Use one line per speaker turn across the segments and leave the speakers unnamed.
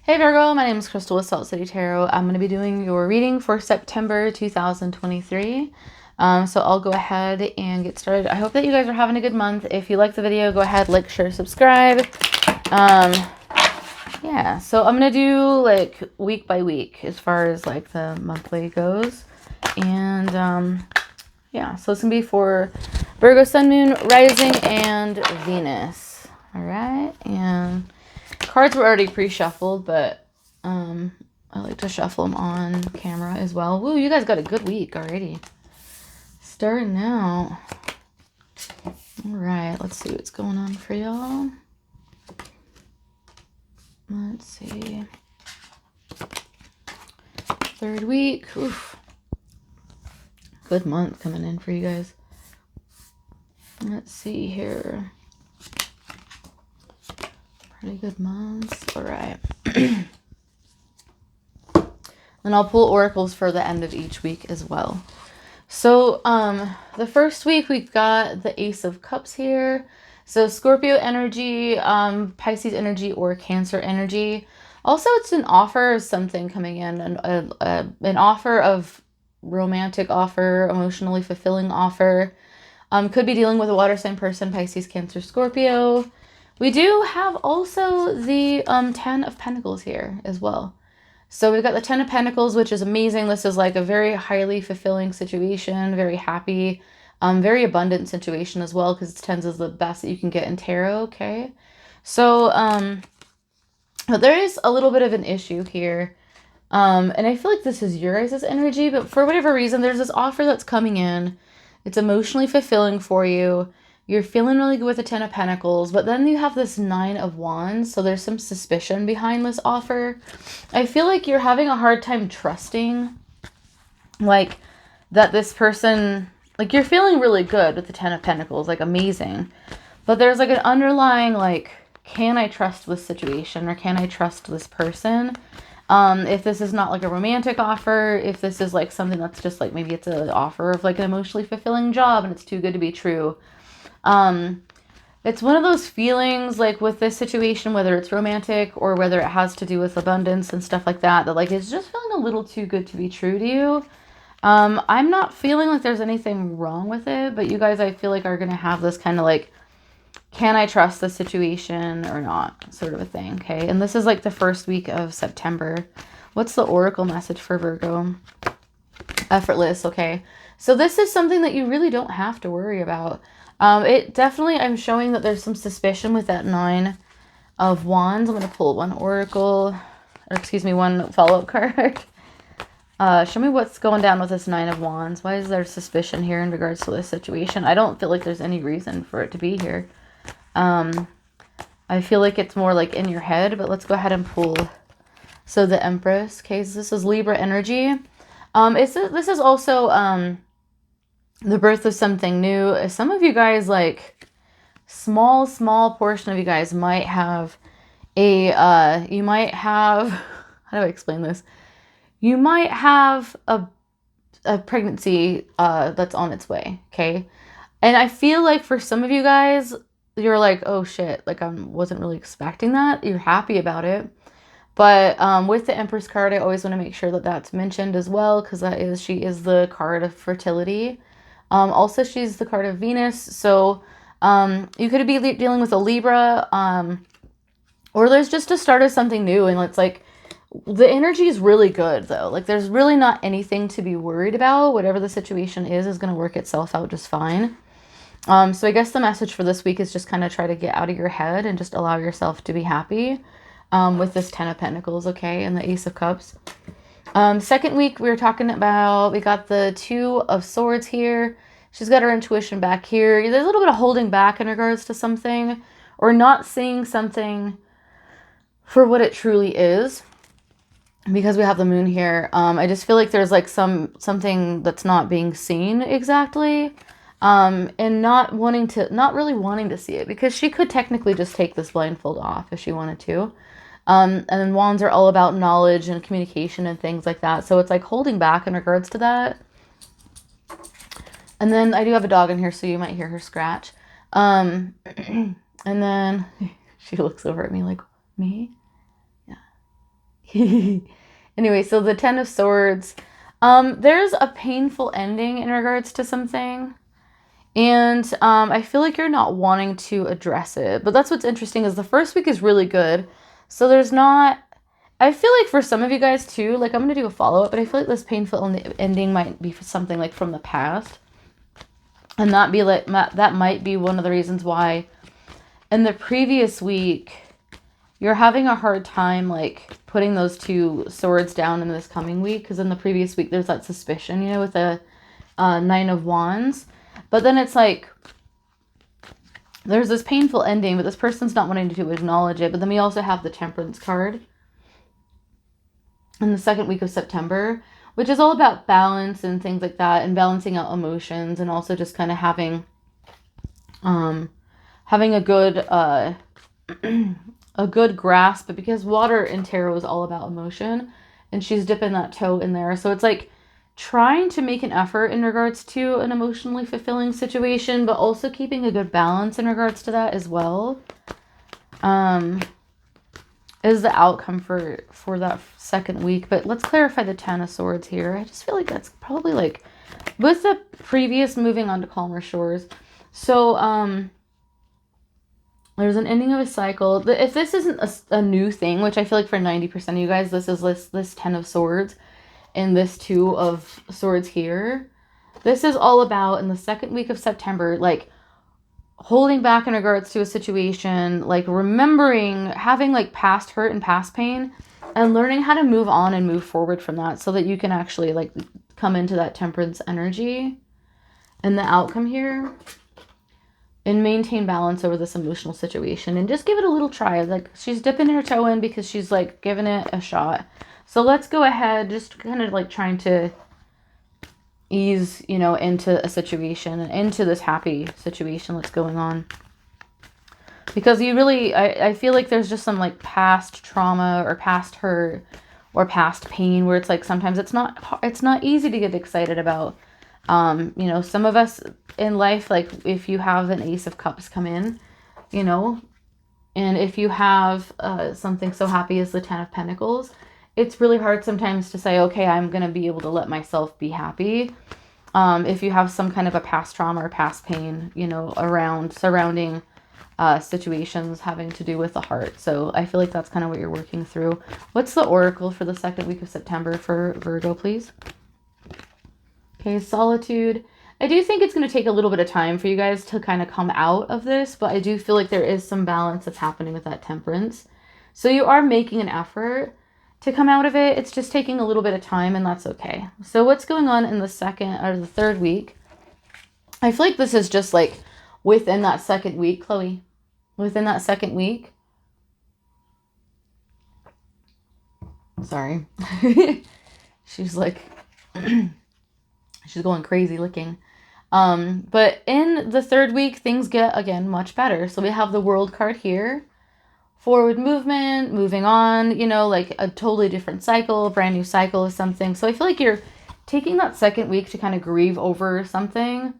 Hey Virgo, my name is Crystal with Salt City Tarot. I'm going to be doing your reading for September 2023. So I'll go ahead and get started. I hope that you guys are having a good month. If you like the video, go ahead, like, share, subscribe. Yeah, so I'm going to do like week by week as far as like the monthly goes. And yeah, so it's going to be for Virgo, Sun, Moon, Rising, and Venus. All right, and cards were already pre-shuffled, but I like to shuffle them on camera as well. Woo, you guys got a good week already. Starting out. All right, let's see what's going on for y'all. Let's see. Third week. Oof. Good month coming in for you guys. Let's see here. Pretty good month. All right. And I'll pull oracles for the end of each week as well. So the first week we've got the Ace of Cups here. So Scorpio energy, Pisces energy, or Cancer energy. Also, it's an offer of something coming in, an offer of romantic offer, emotionally fulfilling offer. Could be dealing with a water sign person, Pisces, Cancer, Scorpio. We do have also the 10 of Pentacles here as well. So we've got the 10 of Pentacles, which is amazing. This is like a very highly fulfilling situation, very happy, very abundant situation as well, because 10s is the best that you can get in tarot, okay? So, but there is a little bit of an issue here. And I feel like this is your guys' energy, but for whatever reason, there's this offer that's coming in. It's emotionally fulfilling for you. You're feeling really good with the 10 of Pentacles, but then you have this 9 of Wands, so there's some suspicion behind this offer. I feel like you're having a hard time trusting, like, that this person, like, you're feeling really good with the 10 of Pentacles, like, amazing. But there's, like, an underlying, like, can I trust this situation, or can I trust this person? If this is not, like, a romantic offer, if this is, like, something that's just, like, maybe it's an offer of, like, an emotionally fulfilling job, and it's too good to be true. It's one of those feelings, like, with this situation, whether it's romantic or whether it has to do with abundance and stuff like that, that, like, it's just feeling a little too good to be true to you. I'm not feeling like there's anything wrong with it, but you guys, I feel like, are going to have this kind of, like, can I trust the situation or not sort of a thing, okay? And this is, like, the first week of September. What's the oracle message for Virgo? Effortless, okay? So this is something that you really don't have to worry about. It definitely, I'm showing that there's some suspicion with that 9 of Wands. I'm going to pull one oracle, or excuse me, one follow-up card. Show me what's going down with this 9 of Wands. Why is there suspicion here in regards to this situation? I don't feel like there's any reason for it to be here. I feel like it's more like in your head, but let's go ahead and pull. So the Empress, okay, so this is Libra energy. This is also, the birth of something new. Some of you guys, like, small portion of you guys might have a, you might have, how do I explain this? You might have a pregnancy that's on its way, okay? And I feel like for some of you guys, you're like, oh shit, like, I wasn't really expecting that. You're happy about it. But with the Empress card, I always want to make sure that that's mentioned as well, because she is the card of fertility. Also, she's the card of Venus, so you could be dealing with a Libra, or there's just a start of something new, and it's like, the energy is really good, though. Like, there's really not anything to be worried about. Whatever the situation is going to work itself out just fine. So I guess the message for this week is just kind of try to get out of your head and just allow yourself to be happy with this 10 of Pentacles, okay, and the Ace of Cups. Second week, we got the 2 of Swords here. She's got her intuition back here. There's a little bit of holding back in regards to something, or not seeing something for what it truly is, because we have the Moon here. I just feel like there's, like, something that's not being seen exactly, and not really wanting to see it, because she could technically just take this blindfold off if she wanted to. And then Wands are all about knowledge and communication and things like that. So it's like holding back in regards to that. And then I do have a dog in here, so you might hear her scratch. And then she looks over at me like, me? Yeah. Anyway, so the Ten of Swords. There's a painful ending in regards to something. And I feel like you're not wanting to address it. But that's what's interesting is the first week is really good. So there's not... I feel like for some of you guys too, like I'm going to do a follow-up, but I feel like this painful ending might be for something like from the past. And that might be one of the reasons why in the previous week you're having a hard time like putting those two swords down in this coming week. Because in the previous week there's that suspicion, you know, with the Nine of Wands. But then it's like there's this painful ending, but this person's not wanting to acknowledge it. But then we also have the Temperance card in the second week of September, which is all about balance and things like that, and balancing out emotions, and also just kind of having a good a good grasp. But because water in tarot is all about emotion, and she's dipping that toe in there, so it's like trying to make an effort in regards to an emotionally fulfilling situation, but also keeping a good balance in regards to that as well. Is the outcome for that second week. But let's clarify the Ten of Swords here. I just feel like that's probably like with the previous moving on to calmer shores. So there's an ending of a cycle. If this isn't a new thing, which I feel like for 90% of you guys, this is this Ten of Swords and this Two of Swords here. This is all about in the second week of September, like holding back in regards to a situation, like remembering, having like past hurt and past pain, and learning how to move on and move forward from that so that you can actually like come into that Temperance energy and the outcome here and maintain balance over this emotional situation and just give it a little try. Like she's dipping her toe in because she's like giving it a shot. So let's go ahead, just kind of like trying to ease, you know, into a situation, into this happy situation that's going on. Because you really, I feel like there's just some like past trauma or past hurt or past pain where it's like sometimes it's not easy to get excited about. You know, some of us in life, like if you have an Ace of Cups come in, you know, and if you have something so happy as the Ten of Pentacles, it's really hard sometimes to say, okay, I'm going to be able to let myself be happy. If you have some kind of a past trauma or past pain, you know, surrounding situations having to do with the heart. So I feel like that's kind of what you're working through. What's the oracle for the second week of September for Virgo, please? Okay, solitude. I do think it's going to take a little bit of time for you guys to kind of come out of this, but I do feel like there is some balance that's happening with that Temperance. So you are making an effort to come out of it. It's just taking a little bit of time, and that's okay. So what's going on in the second or the third week? I feel like this is just like within that second week, Chloe. Within that second week. Sorry. She's like, she's going crazy looking. But in the third week, things get, again, much better. So we have the World card here. Forward movement, moving on, you know, like a totally different cycle, a brand new cycle of something. So I feel like you're taking that second week to kind of grieve over something,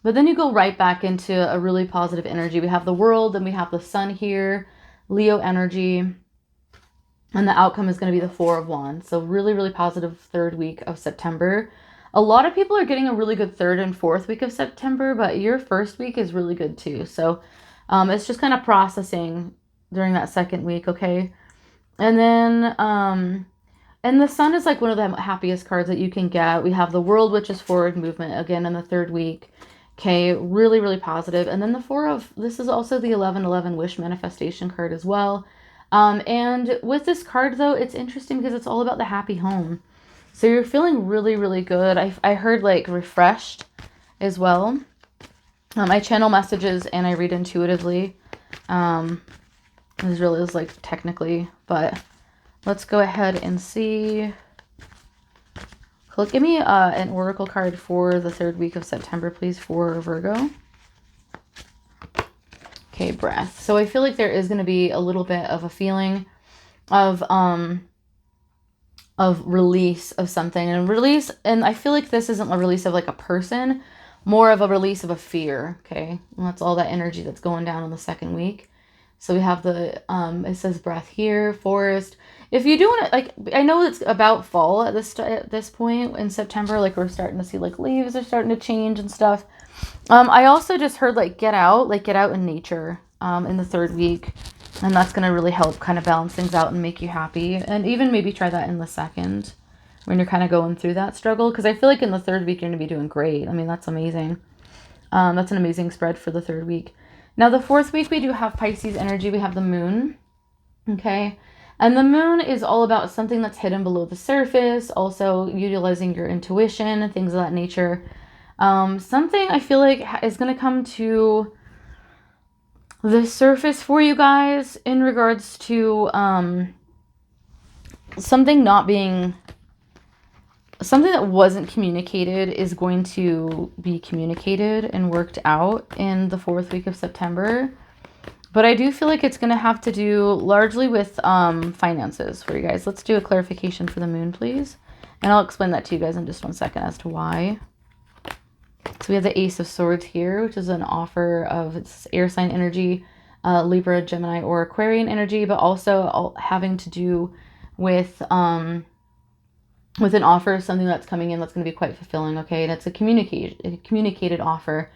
but then you go right back into a really positive energy. We have the World, and we have the Sun here, Leo energy, and the outcome is going to be the Four of Wands. So really, really positive third week of September. A lot of people are getting a really good third and fourth week of September, but your first week is really good too. So it's just kind of processing during that second week, okay? And then, and the Sun is like one of the happiest cards that you can get. We have the World, which is forward movement, again, in the third week. Okay, really, really positive. And then this is also the 1111 wish manifestation card as well. And with this card, though, it's interesting because it's all about the happy home. So you're feeling really, really good. I heard like refreshed as well. I channel messages and I read intuitively. This really is like technically, but let's go ahead and see. Give me an oracle card for the third week of September, please, for Virgo. Okay, breath. So I feel like there is going to be a little bit of a feeling of release of something, and I feel like this isn't a release of like a person, more of a release of a fear. Okay, and that's all that energy that's going down in the second week. So we have the, it says breath here, forest. if you do want to, like, I know it's about fall at this point in September, like we're starting to see like leaves are starting to change and stuff. I also just heard like get out in nature in the third week, and that's gonna really help kind of balance things out and make you happy. And even maybe try that in the second when you're kind of going through that struggle, because I feel like in the third week you're gonna be doing great. I mean, that's amazing. That's an amazing spread for the third week. Now the fourth week we do have Pisces energy. We have the moon. Okay. And the moon is all about something that's hidden below the surface, also utilizing your intuition and things of that nature. Something I feel like is going to come to the surface for you guys in regards to something that wasn't communicated is going to be communicated and worked out in the fourth week of September. But I do feel like it's going to have to do largely with finances for you guys. Let's do a clarification for the moon, please. And I'll explain that to you guys in just one second as to why. So we have the Ace of Swords here, which is an offer of its air sign energy, Libra, Gemini, or Aquarian energy, but also having to do with an offer of something that's coming in that's going to be quite fulfilling, okay? And it's a communicated offer.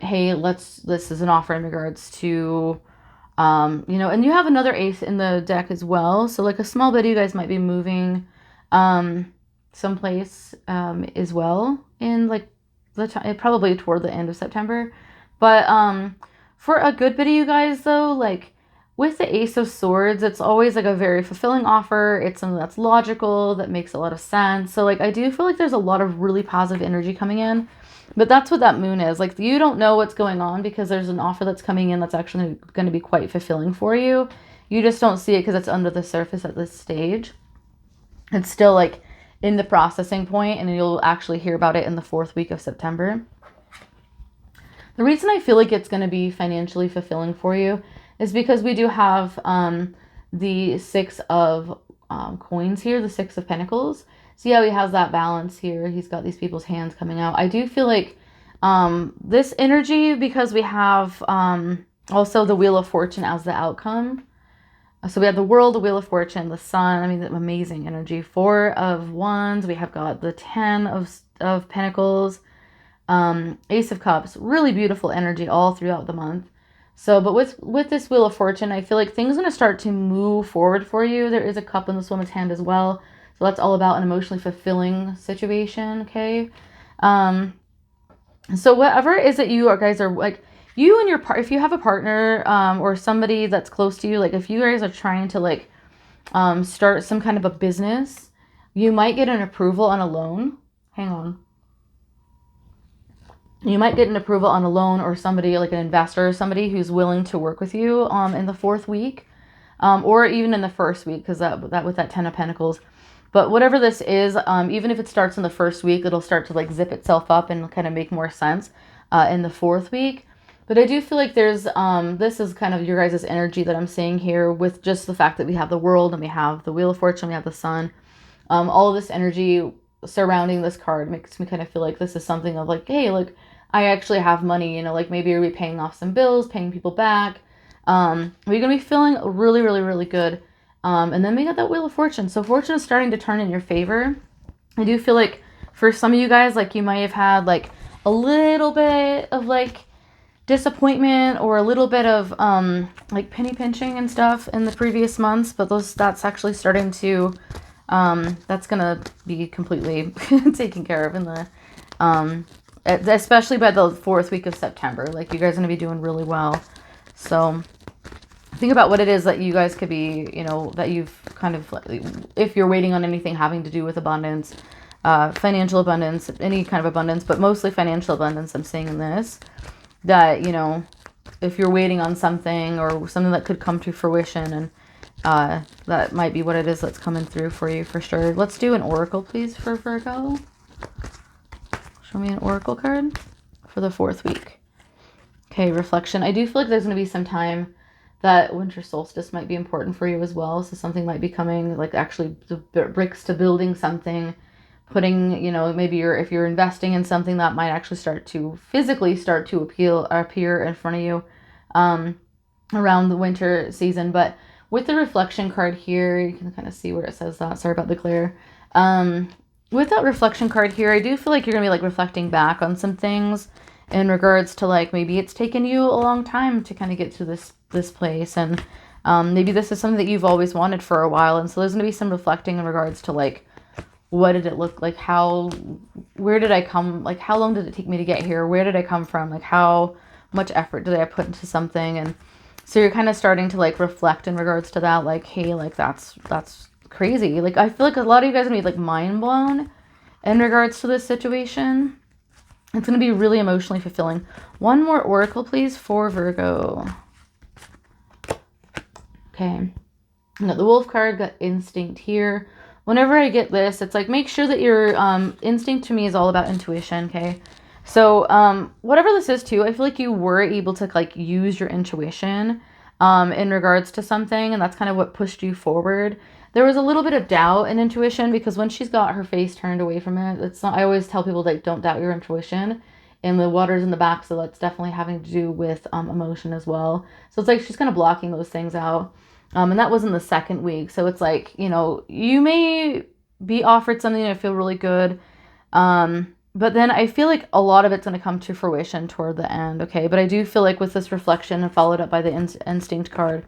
Hey, this is an offer in regards to, and you have another ace in the deck as well. So like a small bit of you guys might be moving, someplace, as well in like probably toward the end of September. But, for a good bit of you guys though, like with the Ace of Swords, it's always like a very fulfilling offer. It's something that's logical, that makes a lot of sense. So like, I do feel like there's a lot of really positive energy coming in. But that's what that moon is. Like, you don't know what's going on because there's an offer that's coming in that's actually going to be quite fulfilling for you. You just don't see it because it's under the surface at this stage. It's still, like, in the processing point, and you'll actually hear about it in the fourth week of September. The reason I feel like it's going to be financially fulfilling for you is because we do have the Six of coins here, the Six of Pentacles. See how he has that balance here. He's got these people's hands coming out. I do feel like this energy, because we have also the Wheel of Fortune as the outcome. So we have the World, the Wheel of Fortune, the Sun. I mean, amazing energy. Four of Wands. We have got the 10 of Pentacles. Ace of Cups. Really beautiful energy all throughout the month. So, but with this Wheel of Fortune, I feel like things are going to start to move forward for you. There is a cup in this woman's hand as well. So that's all about an emotionally fulfilling situation, okay? So whatever it is that you guys are, like, you and your if you have a partner or somebody that's close to you, like if you guys are trying to like start some kind of a business, you might get an approval on a loan. Hang on. You might get an approval on a loan, or somebody like an investor or somebody who's willing to work with you in the fourth week, or even in the first week, because that with that 10 of Pentacles. But whatever this is, even if it starts in the first week, it'll start to like zip itself up and kind of make more sense in the fourth week. But I do feel like there's, this is kind of your guys' energy that I'm seeing here, with just the fact that we have the World and we have the Wheel of Fortune, we have the Sun. All of this energy surrounding this card makes me kind of feel like this is something of like, hey, like I actually have money, like maybe you're paying off some bills, paying people back. You're going to be feeling really, really, really good. And then we got that Wheel of Fortune. So fortune is starting to turn in your favor. I do feel like for some of you guys, like you might have had like a little bit of like disappointment or a little bit of like penny pinching and stuff in the previous months, but that's actually starting to that's gonna be completely taken care of in the especially by the fourth week of September. Like you guys are gonna be doing really well. So think about what it is that you guys could be, that you've kind of, if you're waiting on anything having to do with abundance, financial abundance, any kind of abundance, but mostly financial abundance, I'm seeing in this, that, if you're waiting on something or something that could come to fruition, and that might be what it is that's coming through for you for sure. Let's do an oracle, please, for Virgo. Show me an oracle card for the fourth week. Okay, reflection. I do feel like there's going to be some time that winter solstice might be important for you as well. So something might be coming, like actually the bricks to building something, putting, maybe if you're investing in something that might actually physically start to appear in front of you around the winter season. But with the reflection card here, you can kind of see where it says that. Sorry about the glare. With that reflection card here, I do feel like you're going to be like reflecting back on some things in regards to like maybe it's taken you a long time to kind of get to this place, and maybe this is something that you've always wanted for a while, and so there's going to be some reflecting in regards to like what did it look like, where did I come, like how long did it take me to get here, where did I come from, like how much effort did I put into something. And so you're kind of starting to like reflect in regards to that, like, hey, like that's crazy. Like I feel like a lot of you guys are gonna be like mind blown in regards to this situation. It's going to be really emotionally fulfilling. One more oracle, please, for Virgo. Okay. Got the wolf card, got instinct here. Whenever I get this, it's like, make sure that your instinct to me is all about intuition, okay? So whatever this is too, I feel like you were able to like use your intuition in regards to something, and that's kind of what pushed you forward. There was a little bit of doubt and intuition because when she's got her face turned away from it, it's not, I always tell people like don't doubt your intuition, and the water's in the back, so that's definitely having to do with emotion as well. So it's like she's kind of blocking those things out. And that was in the second week. So it's like, you know, you may be offered something that feel really good. But then I feel like a lot of it's going to come to fruition toward the end. Okay. But I do feel like with this reflection and followed up by the instinct card,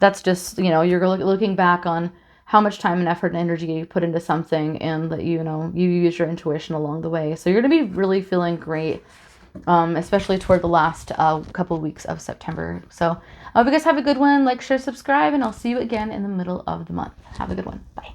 that's just, you know, you're looking back on how much time and effort and energy you put into something, and that, you know, you use your intuition along the way. So you're going to be really feeling great, especially toward the last couple of weeks of September. So I hope you guys have a good one. Like, share, subscribe, and I'll see you again in the middle of the month. Have a good one. Bye.